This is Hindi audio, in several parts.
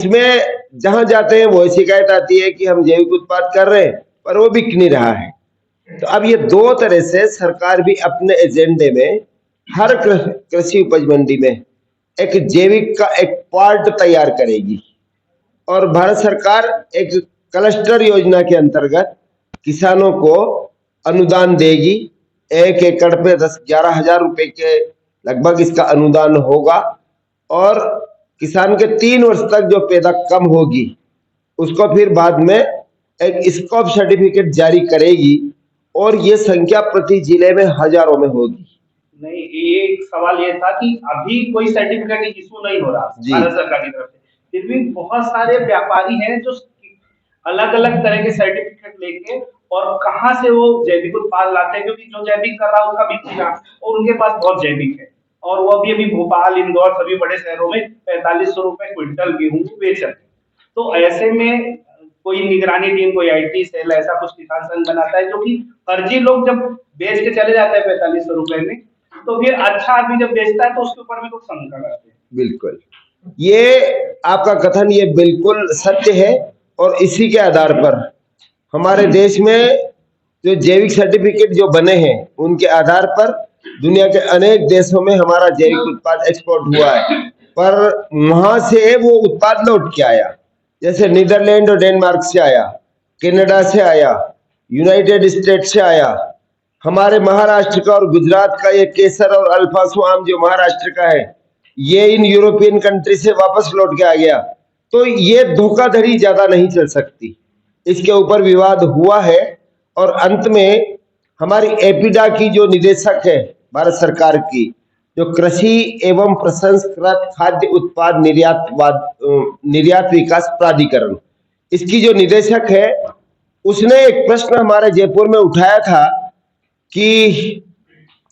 इसमें जहां जाते हैं वो शिकायत आती है कि हम जैविक उत्पाद कर रहे हैं पर वो बिक नहीं रहा है। तो अब ये दो तरह से सरकार भी अपने एजेंडे में हर कृषि उपज मंडी में एक जैविक का एक पार्ट तैयार करेगी। और भारत सरकार एक क्लस्टर योजना के अंतर्गत किसानों को अनुदान देगी। 1 एकड़ पे 10-11 हजार रुपए के लगभग इसका अनुदान होगा। और किसान के 3 वर्ष तक जो पैदा कम होगी उसको फिर बाद में एक स्कोप सर्टिफिकेट जारी करेगी। और ये संख्या प्रति जिले में हजारों में होगी। नहीं, ये एक सवाल ये था कि अभी कोई सर्टिफिकेट इशू नहीं हो रहा भारत सरकार की तरफ से, फिर भी बहुत सारे व्यापारी हैं जो अलग अलग तरह के सर्टिफिकेट लेके और कहाँ से वो जैविक उत्पाद लाते हैं, क्योंकि जो जैविक कर रहा है उसका बिक नहीं रहा और उनके पास बहुत जैविक है और वो अभी भोपाल, इंदौर सभी बड़े शहरों में 4500 रुपए क्विंटल गेहूं बेच रहे हैं। तो ऐसे में कोई निगरानी टीम, कोई IT सेल ऐसा कुछ किसान संघ बनाता है, जो कि फर्जी लोग जब बेच के चले जाते हैं 4500 रुपए में, तो फिर अच्छा आदमी जब बेचता है तो उसके ऊपर भी लोग शंका करते हैं। बिल्कुल, ये आपका कथन ये बिल्कुल सत्य है। और इसी के आधार पर हमारे देश में जो जैविक सर्टिफिकेट जो बने हैं उनके आधार पर दुनिया के अनेक देशों में हमारा जैविक उत्पाद एक्सपोर्ट हुआ है। पर वहां से वो उत्पाद लौट के आया, जैसे नीदरलैंड और डेनमार्क से आया, कनाडा से आया, यूनाइटेड स्टेट से आया। हमारे महाराष्ट्र का और गुजरात का ये केसर और अल्फासो आम जो महाराष्ट्र का है ये इन यूरोपियन कंट्री से वापस लौट के आ गया। तो ये धोखाधड़ी ज्यादा नहीं चल सकती, इसके ऊपर विवाद हुआ है। और अंत में हमारी एपिडा की जो निदेशक है भारत सरकार की, जो कृषि एवं प्रसंस्कृत खाद्य उत्पाद निर्यात विकास प्राधिकरण, इसकी जो निदेशक है उसने एक प्रश्न हमारे जयपुर में उठाया था कि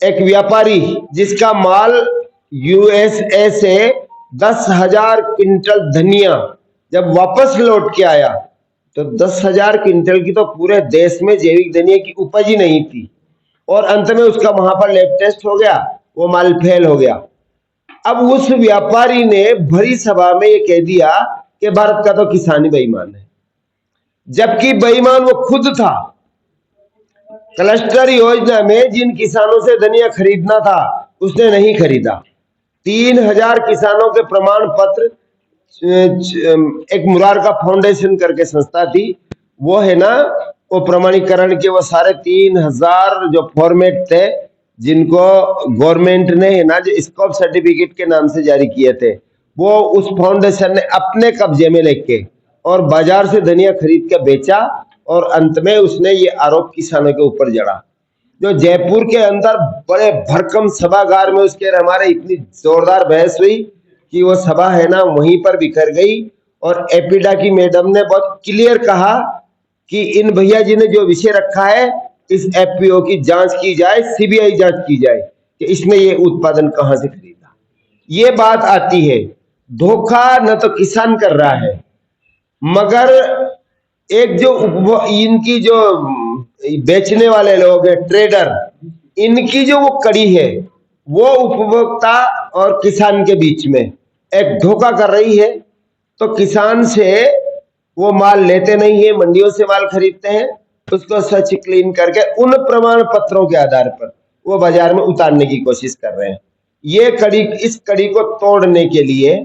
एक व्यापारी जिसका माल USA से 10,000 क्विंटल धनिया जब वापस लौट के आया तो 10,000 क्विंटल की तो पूरे देश में जैविक धनिया की उपज ही नहीं थी। और अंत में उसका वहां पर लैब टेस्ट हो गया, वो माल फेल हो गया। अब उस व्यापारी ने भरी सभा में ये कह दिया कि भारत का तो किसान ही बेईमान है, जबकि बेईमान वो खुद था। क्लस्टर योजना में जिन किसानों से धनिया खरीदना था उसने नहीं खरीदा। 3,000 किसानों के प्रमाण पत्र, एक मुरारका फाउंडेशन करके संस्था थी वो है ना, वो प्रमाणीकरण के वो सारे 3,000 जो फॉर्मेट थे जिनको गवर्नमेंट ने है ना जो स्कोप सर्टिफिकेट के नाम से जारी किए थे, वो उस फाउंडेशन ने अपने कब्जे में लेके और बाजार से धनिया खरीद के बेचा। और अंत में उसने ये आरोप किसानों के ऊपर जड़ा। जो जयपुर के अंदर बड़े भरकम सभागार में उसके हमारे इतनी जोरदार बहस हुई कि वो सभा है ना वहीं पर बिखर गई। और एपिडा की मैडम ने बहुत क्लियर कहा कि इन भैया जी ने जो विषय रखा है इस FPO की जांच की जाए, CBI जांच की जाए कि इसने ये उत्पादन कहां से खरीदा। ये बात आती है, धोखा न तो किसान कर रहा है मगर एक जो इनकी जो बेचने वाले लोग हैं ट्रेडर, इनकी जो वो कड़ी है वो उपभोक्ता और किसान के बीच में एक धोखा कर रही है। तो किसान से वो माल लेते नहीं है, मंडियों से माल खरीदते हैं, उसको सच क्लीन करके उन प्रमाण पत्रों के आधार पर वो बाजार में उतारने की कोशिश कर रहे हैं। ये कड़ी, इस कड़ी को तोड़ने के लिए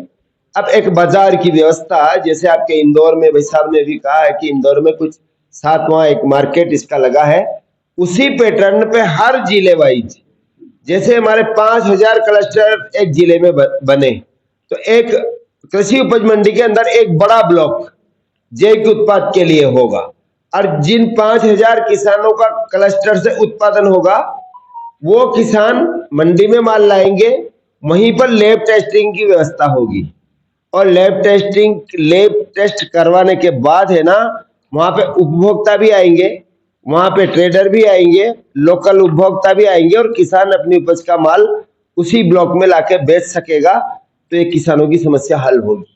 अब एक बाजार की व्यवस्था, जैसे आपके इंदौर में भाई साहब ने भी कहा है कि इंदौर में कुछ 7वां एक मार्केट इसका लगा है, उसी पैटर्न पे हर जिले वाइज जैसे हमारे 5,000 क्लस्टर एक जिले में बने, तो एक कृषि उपज मंडी के अंदर एक बड़ा ब्लॉक जैविक उत्पाद के लिए होगा। और जिन 5,000 किसानों का क्लस्टर से उत्पादन होगा वो किसान मंडी में माल लाएंगे, वहीं पर लैब टेस्टिंग की व्यवस्था होगी। और लैब टेस्ट करवाने के बाद है ना वहां पे उपभोक्ता भी आएंगे, वहां पे ट्रेडर भी आएंगे, लोकल उपभोक्ता भी आएंगे और किसान अपनी उपज का माल उसी ब्लॉक में लाके बेच सकेगा। तो ये किसानों की समस्या हल होगी।